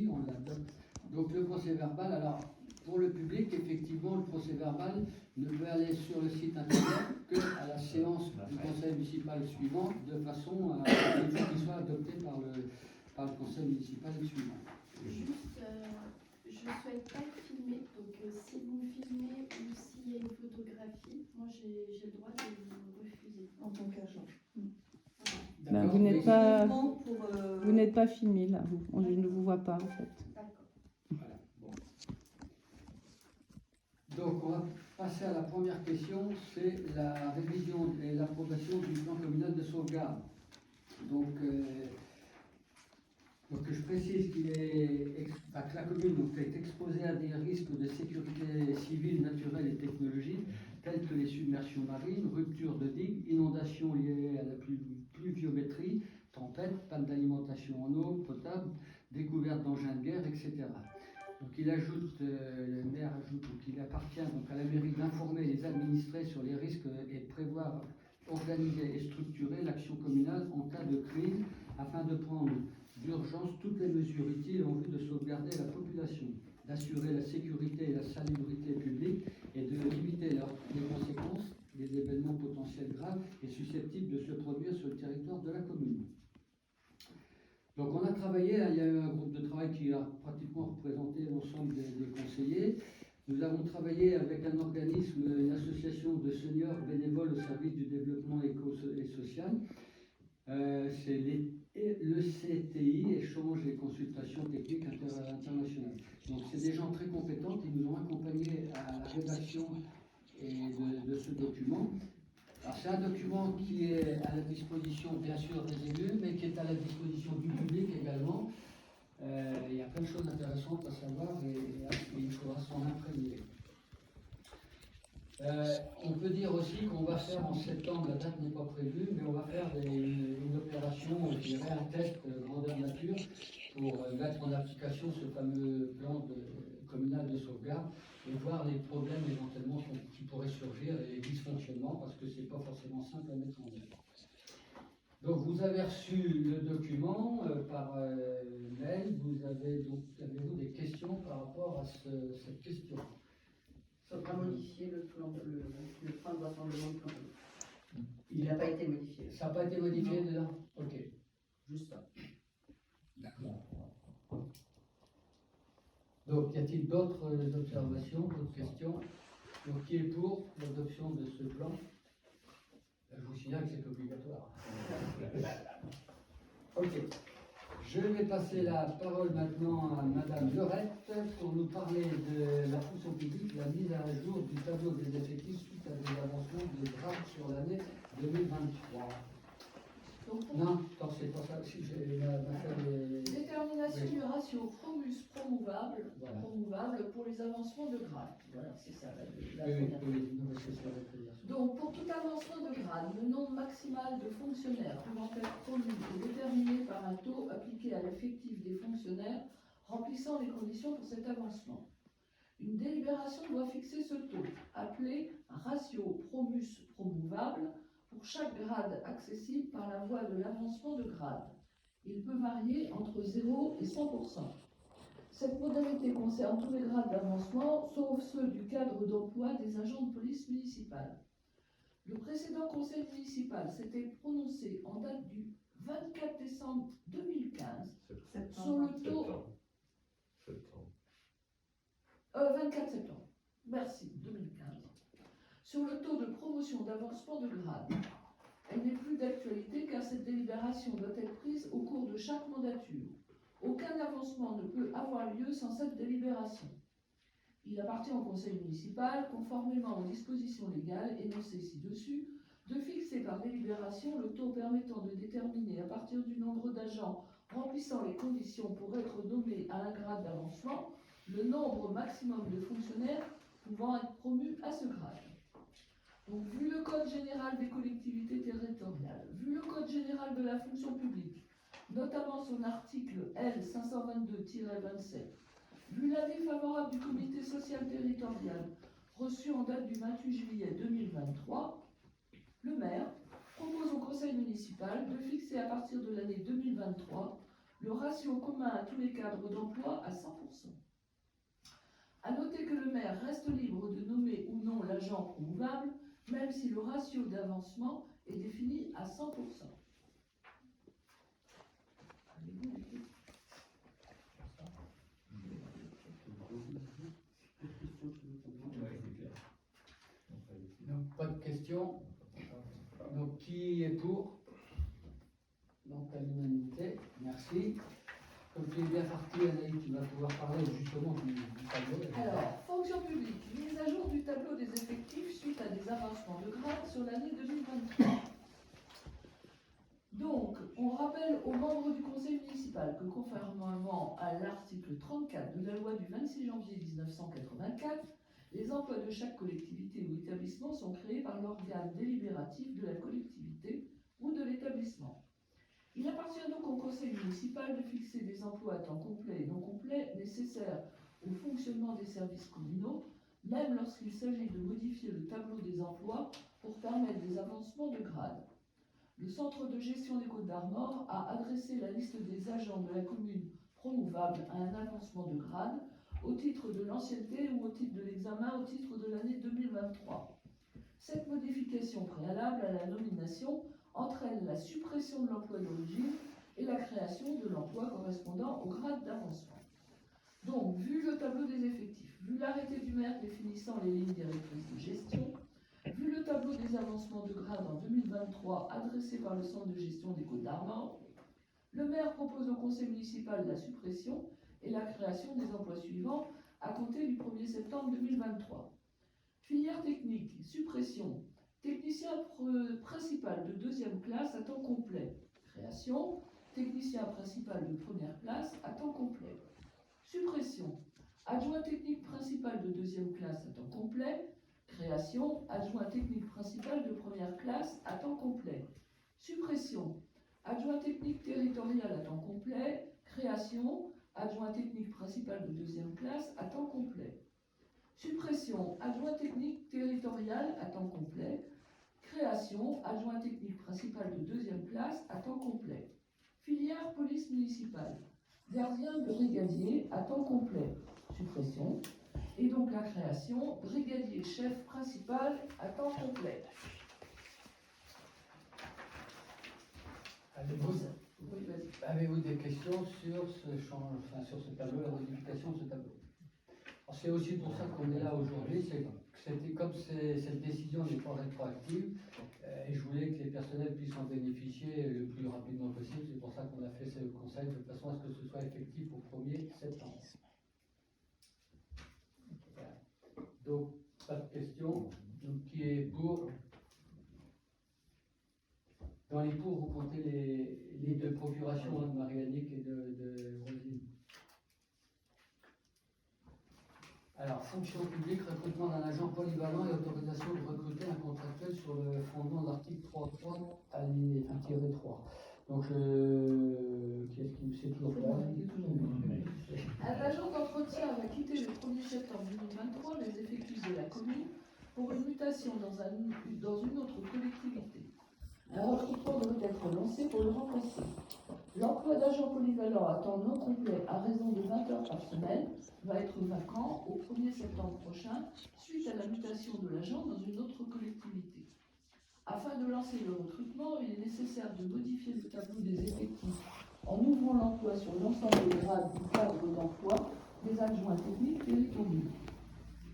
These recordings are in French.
ici, on l'adopte. Donc le procès verbal, alors pour le public, effectivement, le procès verbal ne peut aller sur le site internet qu'à la séance du conseil municipal suivant, de façon à ce qu'il soit adopté par le conseil municipal suivant. Juste, je ne souhaite pas être filmé, donc si vous me filmez ou s'il y a une photographie, moi j'ai le droit de vous refuser. En tant qu'agent. Ben, vous n'êtes pas filmé là, on ne vous voit pas en fait. D'accord. Voilà. Bon. Donc on va passer à la première question, c'est la révision et l'approbation du plan communal de sauvegarde. Donc je précise que la commune est exposée à des risques de sécurité civile, naturelle et technologique, tels que les submersions marines, rupture de digues, inondations liées à la pluviométrie, tempêtes, panne d'alimentation en eau potable, découverte d'engins de guerre, etc. Donc le maire ajoute qu'il appartient donc à la mairie d'informer les administrés sur les risques et de prévoir, organiser et structurer l'action communale en cas de crise afin de prendre d'urgence toutes les mesures utiles en vue de sauvegarder la population, d'assurer la sécurité et la salubrité publique et de limiter les conséquences des événements potentiels graves et susceptibles de se produire sur le territoire de la commune. Donc on a travaillé, il y a eu un groupe de travail qui a pratiquement représenté l'ensemble des conseillers. Nous avons travaillé avec un organisme, une association de seniors bénévoles au service du développement éco et social. C'est le CTI, Échange et Consultations Techniques Internationales. Donc c'est des gens très compétents qui nous ont accompagnés à la rédaction de ce document. Alors c'est un document qui est à la disposition bien sûr des élus, mais qui est à la disposition du public également. Il y a plein de choses intéressantes à savoir et il faudra s'en imprégner. On peut dire aussi qu'on va faire en septembre, la date n'est pas prévue, mais on va faire une opération, je dirais un test grandeur nature pour mettre en application ce fameux plan communal de sauvegarde et voir les problèmes éventuellement qui pourraient surgir et les dysfonctionnements parce que c'est pas forcément simple à mettre en œuvre. Donc vous avez reçu le document par mail, avez-vous des questions par rapport à cette question? Il faudra modifier le plan de rassemblement de plan. Il n'a pas été modifié. Ça n'a pas été modifié déjà? Ok. Juste ça. D'accord. Donc, y a-t-il d'autres observations, d'autres questions? Donc, qui est pour l'adoption de ce plan? Je vous signale que c'est obligatoire. Ok. Je vais passer la parole maintenant à Madame Lorette pour nous parler de la fonction publique, la mise à jour du tableau des effectifs suite à des avancements de grade sur l'année 2023. Non, c'est pas ça. Si j'ai Détermination oui. du ratio promus-promouvable Voilà. promouvable pour les avancements de grade. Voilà, c'est ça la première. Donc, pour tout avancement de grade, le nombre maximal de fonctionnaires pouvant être promus est déterminé par un taux appliqué à l'effectif des fonctionnaires remplissant les conditions pour cet avancement. Une délibération doit fixer ce taux, appelé ratio promus-promouvable, pour chaque grade accessible par la voie de l'avancement de grade. Il peut varier entre 0 et 100%. Cette modalité concerne tous les grades d'avancement, sauf ceux du cadre d'emploi des agents de police municipale. Le précédent conseil municipal s'était prononcé en date du 24 décembre 2015 sur le taux... 24 septembre, merci, 2015. Sur le taux de promotion d'avancement de grade. Elle n'est plus d'actualité car cette délibération doit être prise au cours de chaque mandature. Aucun avancement ne peut avoir lieu sans cette délibération. Il appartient au conseil municipal, conformément aux dispositions légales énoncées ci-dessus, de fixer par délibération le taux permettant de déterminer à partir du nombre d'agents remplissant les conditions pour être nommés à un grade d'avancement, le nombre maximum de fonctionnaires pouvant être promus à ce grade. Donc, vu le Code général des collectivités territoriales, vu le Code général de la fonction publique, notamment son article L 522-27, vu l'avis favorable du comité social territorial reçu en date du 28 juillet 2023, le maire propose au conseil municipal de fixer à partir de l'année 2023 le ratio commun à tous les cadres d'emploi à 100%. À noter que le maire reste libre de nommer ou non l'agent promouvable, même si le ratio d'avancement est défini à 100%. Donc, pas de questions. Donc, qui est pour? Donc, à l'unanimité. Merci. Comme tu es bien parti, Anaïs, tu vas pouvoir parler justement du tableau. Alors, fonction publique, mise à jour du tableau des effectifs suite à des avancements de grade sur l'année 2023. Donc, on rappelle aux membres du conseil municipal que conformément à l'article 34 de la loi du 26 janvier 1984, les emplois de chaque collectivité ou établissement sont créés par l'organe délibératif de la collectivité ou de l'établissement. Il appartient donc au conseil municipal de fixer des emplois à temps complet et non complet nécessaires au fonctionnement des services communaux, même lorsqu'il s'agit de modifier le tableau des emplois pour permettre des avancements de grade. Le centre de gestion des Côtes d'Armor a adressé la liste des agents de la commune promouvables à un avancement de grade au titre de l'ancienneté ou au titre de l'examen au titre de l'année 2023. Cette modification préalable à la nomination entraîne la suppression de l'emploi d'origine et la création de l'emploi correspondant au grade d'avancement. Donc, vu le tableau des effectifs, vu l'arrêté du maire définissant les lignes directrices de gestion, vu le tableau des avancements de grade en 2023 adressé par le centre de gestion des Côtes d'Armor, le maire propose au conseil municipal la suppression et la création des emplois suivants à compter du 1er septembre 2023. Filière technique, suppression. Technicien principal de deuxième classe à temps complet. Création. Technicien principal de première classe à temps complet. Suppression. Adjoint technique principal de deuxième classe à temps complet. Création. Adjoint technique principal de première classe à temps complet. Suppression. Adjoint technique territorial à temps complet. Création. Adjoint technique principal de deuxième classe à temps complet. Suppression. Adjoint technique territorial à temps complet. Création. Adjoint technique principal de deuxième classe à temps complet. Filière police municipale. Gardien brigadier à temps complet. Suppression. Et donc la création. Brigadier chef principal à temps complet. Avez-vous des questions sur ce champ, enfin, sur ce tableau, la modification de ce tableau? C'est aussi pour ça qu'on est là aujourd'hui, c'était comme cette décision n'est pas rétroactive, et je voulais que les personnels puissent en bénéficier le plus rapidement possible. C'est pour ça qu'on a fait ce conseil de façon à ce que ce soit effectif au 1er septembre. Voilà. Donc, pas de questions. Donc, qui est pour? Dans les pour, vous comptez les deux procurations de Marie-Annick et de Rosine. Alors, fonction publique, recrutement d'un agent polyvalent et autorisation de recruter un contractuel sur le fondement de l'article 3.3 alinéa 1-3. Donc, qu'est-ce qui c'est toujours là? Un agent d'entretien va quitter le 1er septembre 2023 les effectifs de la commune pour une mutation dans une autre collectivité. Un recrutement doit être lancé pour le remplacer. L'emploi d'agent polyvalent à temps non complet à raison de 20 heures par semaine va être vacant au 1er septembre prochain suite à la mutation de l'agent dans une autre collectivité. Afin de lancer le recrutement, il est nécessaire de modifier le tableau des effectifs en ouvrant l'emploi sur l'ensemble des grades du cadre d'emploi des adjoints techniques territoriaux.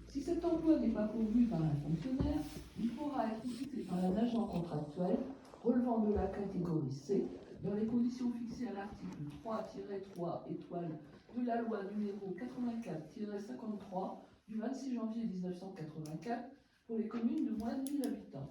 Si cet emploi n'est pas pourvu par un fonctionnaire, il pourra être occupé par un agent contractuel relevant de la catégorie C, dans les conditions fixées à l'article 3-3 étoile de la loi numéro 84-53 du 26 janvier 1984 pour les communes de moins de 1000 habitants.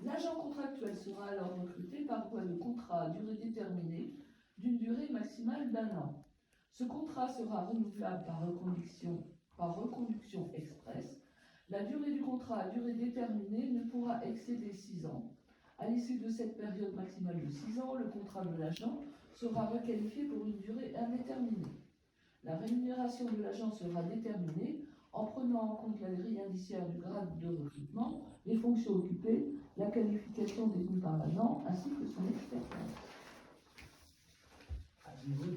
L'agent contractuel sera alors recruté par voie de contrat à durée déterminée d'une durée maximale d'1 an. Ce contrat sera renouvelable par reconduction express. La durée du contrat à durée déterminée ne pourra excéder 6 ans. À l'issue de cette période maximale de 6 ans, le contrat de l'agent sera requalifié pour une durée indéterminée. La rémunération de l'agent sera déterminée en prenant en compte la grille indiciaire du grade de recrutement, les fonctions occupées, la qualification des goûts par l'agent ainsi que son expertise. À niveau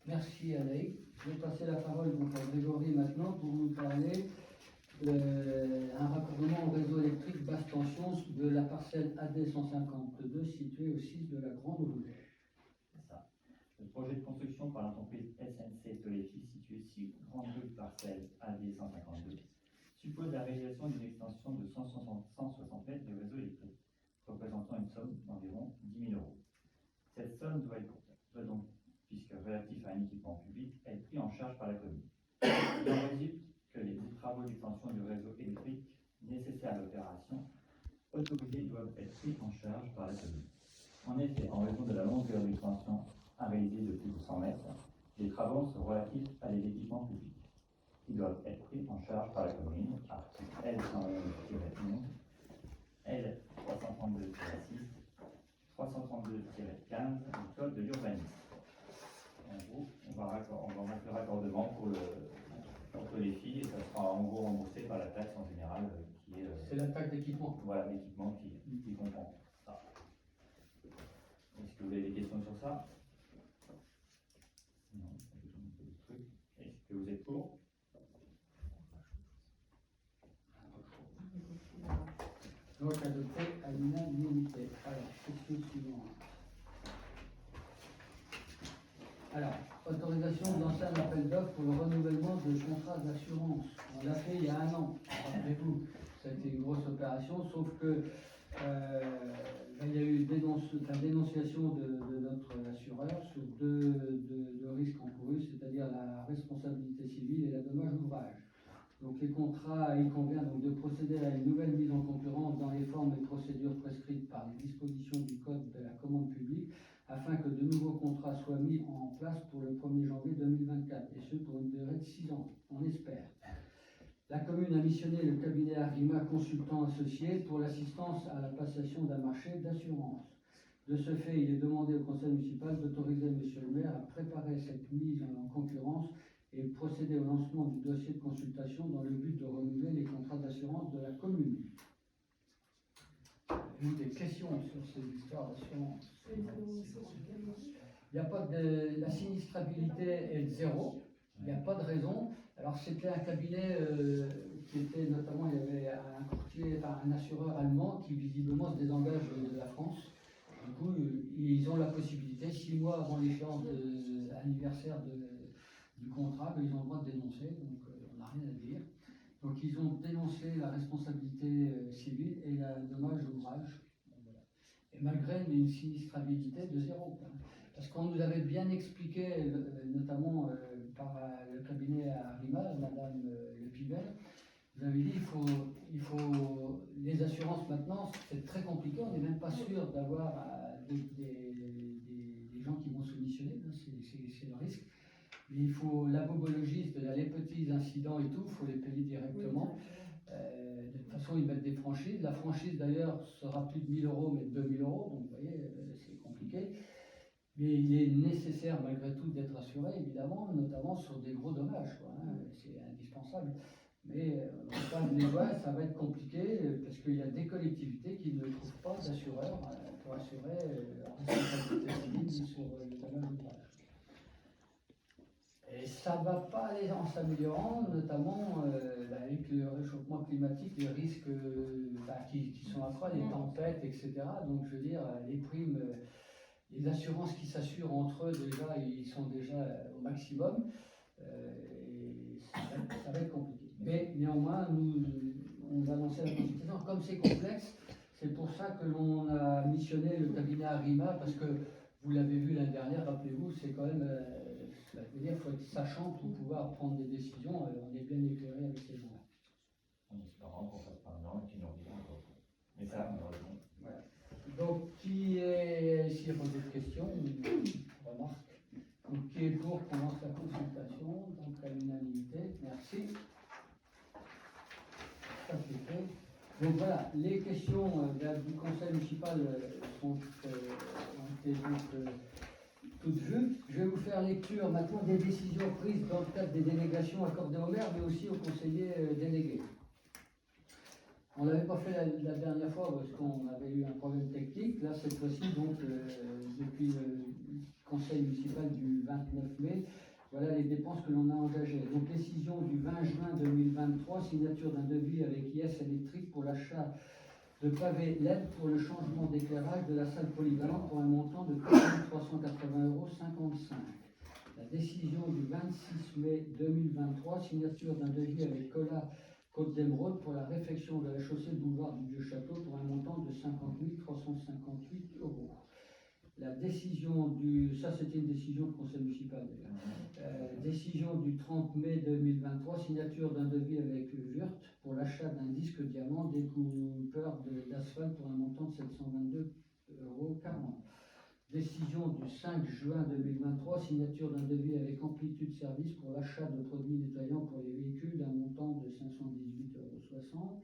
Merci Anaïs. Je vais passer la parole donc à Grégory maintenant pour nous parler un raccordement au réseau électrique basse tension de la parcelle AD 152 située au 6 de la Grande Rue. C'est ça. Le projet de construction par l'entreprise SNC Tolefi, situé 6 Grande Rue parcelle AD 152, suppose la réalisation d'une extension de 160 mètres du réseau électrique, représentant une somme d'environ 10 000 euros. Cette somme doit donc, puisque relatif à un équipement public, être pris en charge par la commune. Il en résulte que les travaux d'extension du réseau électrique nécessaires à l'opération autorisés doivent être pris en charge par la commune. En effet, en raison de la longueur de l'extension à réaliser de plus de 100 mètres, les travaux sont relatifs à des équipements publics qui doivent être pris en charge par la commune, article L111-11, L332-6, 332-15 du Code de l'urbanisme. En gros, on va mettre le raccordement pour les filles et ça sera en gros remboursé par la taxe en général qui est. C'est la taxe d'équipement. Voilà, l'équipement qui comprend ça. Est-ce que vous avez des questions sur ça? Non, est-ce que vous êtes pour? Donc adopté à l'unanimité. Alors, question suivante. Alors, autorisation de lancer un appel d'offres pour le renouvellement de contrat d'assurance. On l'a fait il y a 1 an, rappelez-vous. Ça a été une grosse opération, sauf que il y a eu la dénonciation de notre assureur sur deux risques encourus, c'est-à-dire la responsabilité civile et la dommage ouvrage. Donc les contrats, il convient donc de procéder à une nouvelle mise en concurrence dans les formes et procédures prescrites par les dispositions du Code de la commande publique, afin que de nouveaux contrats soient mis en place pour le 1er janvier 2024, et ce pour une durée de 6 ans, on espère. La commune a missionné le cabinet Arrima Consultant Associé pour l'assistance à la passation d'un marché d'assurance. De ce fait, il est demandé au conseil municipal d'autoriser monsieur le maire à préparer cette mise en concurrence et procéder au lancement du dossier de consultation dans le but de renouveler les contrats d'assurance de la commune. Avez-vous des questions sur ces histoires d'assurance? Il n'y a pas de... La sinistrabilité est de 0, il n'y a pas de raison. Alors c'était un cabinet qui était notamment, il y avait un courtier, un assureur allemand qui visiblement se désengage de la France. Du coup, ils ont la possibilité, 6 mois avant l'échéance anniversaire du contrat, ils ont le droit de dénoncer, donc on n'a rien à dire. Donc ils ont dénoncé la responsabilité civile et la dommage ouvrage. Voilà. Et malgré une sinistrabilité de 0. Parce qu'on nous avait bien expliqué, notamment par le cabinet à Arrima, Madame Le Pibel, vous avez dit il faut les assurances maintenant, c'est très compliqué, on n'est même pas sûr d'avoir des gens qui vont soumissionner, c'est le risque. Mais il faut la bobologie, c'est-à-dire les petits incidents et tout, il faut les payer directement. De toute façon, ils mettent des franchises. La franchise d'ailleurs sera plus de 1 000 euros, mais de 2 000 euros, donc vous voyez, c'est compliqué. Mais il est nécessaire malgré tout d'être assuré, évidemment, notamment sur des gros dommages, quoi, hein, c'est indispensable. Mais on ne peut pas les voir, ça va être compliqué parce qu'il y a des collectivités qui ne trouvent pas d'assureur pour assurer la responsabilité civile sur les dommages d'ouvrage. Et ça ne va pas aller en s'améliorant, notamment avec le réchauffement climatique, les risques qui sont accrois, les tempêtes, etc. Donc je veux dire, les primes, les assurances qui s'assurent entre eux, déjà, ils sont déjà au maximum. Et ça va être compliqué. Mais néanmoins, on va lancer la consultation. Comme c'est complexe, c'est pour ça que l'on a missionné le cabinet Arrima, parce que vous l'avez vu l'année dernière, rappelez-vous, c'est quand même... ça veut dire qu'il faut être sachant pour pouvoir prendre des décisions. On est bien éclairé avec ces gens-là. En espérant qu'on fasse pas un an et qu'ils nous reviennent. Mais ça, malheureusement. Voilà. Donc, qui est, s'il y a d'autres questions, remarques, donc, qui est pour qu'on lance la consultation, donc à l'unanimité, merci. Ça c'est fait. Donc voilà, les questions du conseil municipal ont été donc, toutes vues. Je vais vous faire lecture maintenant des décisions prises dans le cadre des délégations accordées au maire, mais aussi aux conseillers délégués. On ne l'avait pas fait la dernière fois parce qu'on avait eu un problème technique. Là, cette fois-ci, donc, depuis conseil municipal du 29 mai. Voilà les dépenses que l'on a engagées. Donc, décision du 20 juin 2023, signature d'un devis avec IS Électrique pour l'achat de pavés LED pour le changement d'éclairage de la salle polyvalente pour un montant de 380,55 €. La décision du 26 mai 2023, signature d'un devis avec Colas Côte d'Émeraude pour la réfection de la chaussée boulevard du Vieux-Château pour un montant de 50 358 €. La décision du... Ça, c'était une décision de conseil municipal d'ailleurs. Décision du 30 mai 2023, signature d'un devis avec Wurt pour l'achat d'un disque diamant découpeur d'asphalte pour un montant de 722,40 €. Décision du 5 juin 2023, signature d'un devis avec Amplitude Service pour l'achat de produits nettoyants pour les véhicules d'un montant de 518,60 €.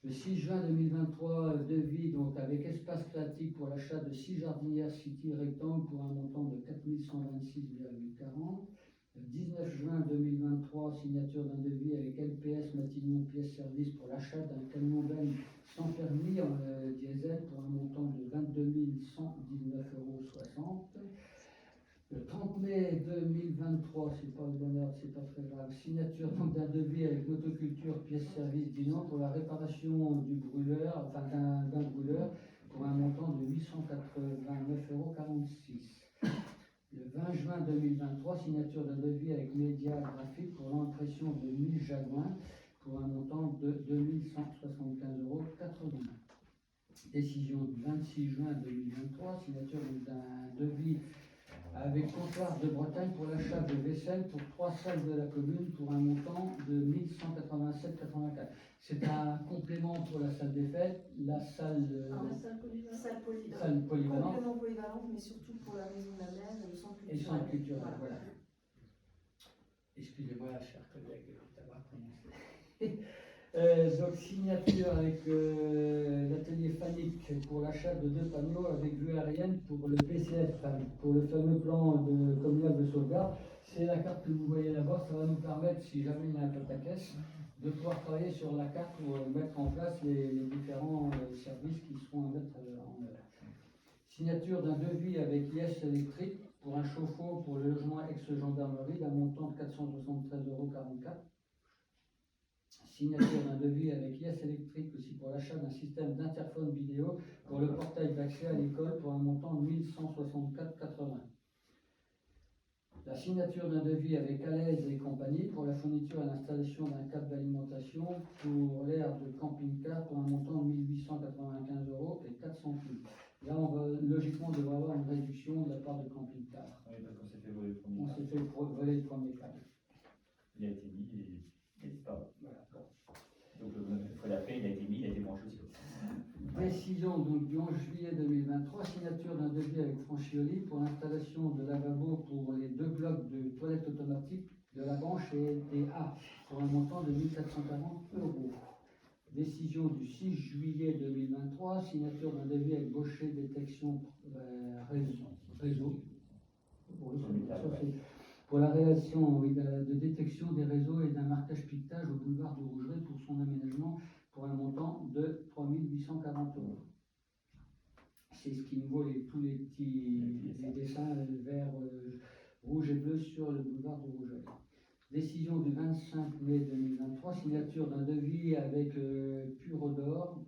Le 6 juin 2023, devis donc avec Espace Créatif pour l'achat de 6 jardinières City rectangles pour un montant de 4126,40 €. Le 19 juin 2023, signature d'un devis avec LPS Matignon Pièces Service pour l'achat d'un camion benne sans permis en diesel pour un montant de 22 119,60 €. Le 30 mai 2023, c'est pas le bonheur, c'est pas très grave, signature donc d'un devis avec Motoculture Pièces Service Dinan pour la réparation du brûleur, enfin d'un brûleur pour un montant de 889,46 €. Le 20 juin 2023, signature d'un devis avec Média Graphique pour l'impression de 1000 Jaguin pour un montant de 2175,80 €. Décision du 26 juin 2023, signature d'un devis avec Comptoir de Bretagne pour l'achat de vaisselle pour 3 salles de la commune pour un montant de 1187,84 €. C'est un complément pour la salle des fêtes, la salle, Salle polyvalente. salle polyvalente Complément polyvalente, mais surtout pour la maison de la mère et le centre et le centre culturel. Voilà. Voilà. Excusez-moi, chers collègues, d'avoir prononcé. Donc, signature avec l'atelier Fanic pour l'achat de 2 panneaux avec vue aérienne pour le PCF, enfin, pour le fameux plan communal de sauvegarde. C'est la carte que vous voyez là-bas, ça va nous permettre, si jamais il y a un peu de caisse, de pouvoir travailler sur la carte pour mettre en place les différents services qui seront à mettre en œuvre. Signature d'un devis avec IS Électrique pour un chauffe-eau pour le logement ex-gendarmerie d'un montant de 473,44 €. Signature d'un devis avec IS Électrique aussi pour l'achat d'un système d'interphone vidéo pour le portail d'accès à l'école pour un montant de 1164,80 €. La signature d'un devis avec Alaise et compagnie pour la fourniture et l'installation d'un câble d'alimentation pour l'aire de camping-car pour un montant de 1895,04 €. Là, on va logiquement devoir avoir une réduction de la part de camping-car. Oui, parce qu'on s'est fait voler le premier. On s'est fait voler le premier câble. Il a été mis et il a disparu. Voilà. Donc le fois d'après, il a été mis, il a été branché aussi. Décision donc, du 11 juillet 2023, signature d'un devis avec Franchioli pour l'installation de lavabo pour les 2 blocs de toilettes automatiques de la branche et des A pour un montant de 1440 €. Décision du 6 juillet 2023, signature d'un devis avec Baucher Détection réseau. Pour la réalisation de détection des réseaux et d'un marquage piquetage au boulevard de Rougerie pour son aménagement pour un montant de 3 840 €. C'est ce qui nous vaut tous les petits dessins verts, rouge et bleu sur le boulevard de Rougerie. Décision du 25 mai 2023, signature d'un devis avec Purodor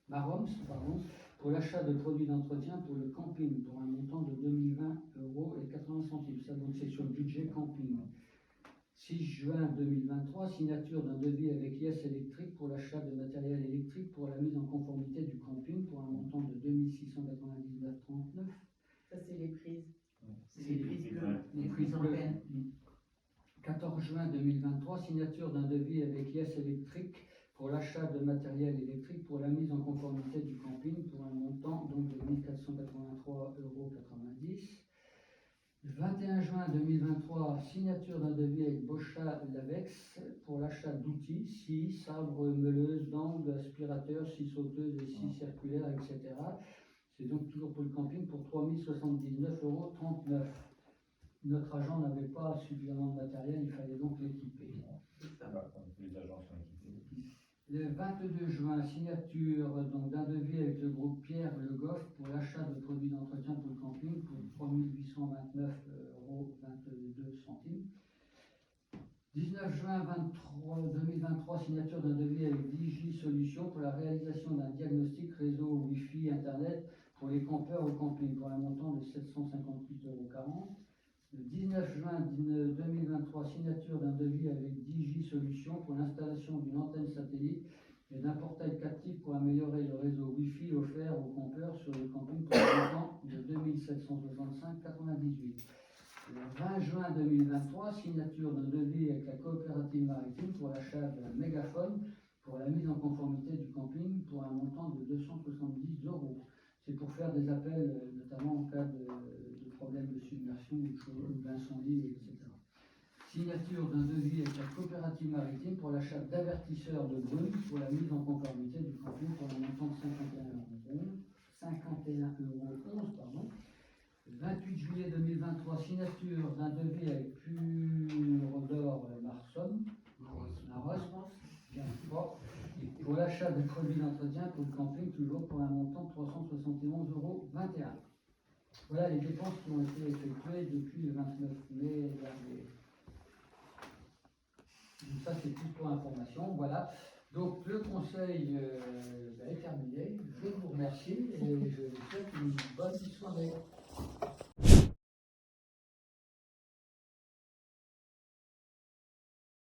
Maroms, pour l'achat de produits d'entretien pour le camping pour un montant de 2020,80 €. Ça, donc, c'est sur le budget camping. 6 juin 2023, signature d'un devis avec IS Électrique pour l'achat de matériel électrique pour la mise en conformité du camping pour un montant de 2699,39 €. Ça, c'est les prises. C'est C'est les prises bleues. les prises en bleues. peine. 14 juin 2023, signature d'un devis avec IS Électrique pour l'achat de matériel électrique pour la mise en conformité du camping pour un montant donc de 1483,90 €. Le 21 juin 2023, signature d'un devis avec Bocha Lavex pour l'achat d'outils, scie, sabre, meuleuse, d'angle, aspirateur, scie sauteuse et scie circulaire, etc. C'est donc toujours pour le camping pour 3079,39 €. Notre agent n'avait pas suffisamment de matériel, il fallait donc l'équiper. Les agents sont équipés. Le 22 juin, signature donc d'un devis avec le groupe Pierre Le Goff pour l'achat de produits d'entretien pour le camping pour 3 829,22 €. 19 juin 2023, signature d'un devis avec Digi Solutions pour la réalisation d'un diagnostic réseau Wi-Fi Internet pour les campeurs au camping pour un montant de 758,40 €. Le 19 juin 2023, signature d'un devis avec Digi Solutions pour l'installation d'une antenne satellite et d'un portail captif pour améliorer le réseau Wi-Fi offert aux campeurs sur le camping pour un montant de 2765,98 €. Le 20 juin 2023, signature d'un devis avec la coopérative maritime pour l'achat d'un mégaphone pour la mise en conformité du camping pour un montant de 270 €. C'est pour faire des appels, notamment en cas de problème de submersion ou d'incendie, etc. Signature d'un devis avec la coopérative maritime pour l'achat d'avertisseurs de brume pour la mise en conformité du camping pour un montant de 51,11 €. 28 juillet 2023, signature d'un devis avec Pure d'Or Marson, bien fort, pour l'achat de produits d'entretien pour le camping, toujours pour un montant de 371,21 €. Voilà les dépenses qui ont été effectuées depuis le 29 mai dernier. Donc ça, c'est tout pour information. Voilà. Donc le conseil est terminé. Je vous remercie et je vous souhaite une bonne soirée.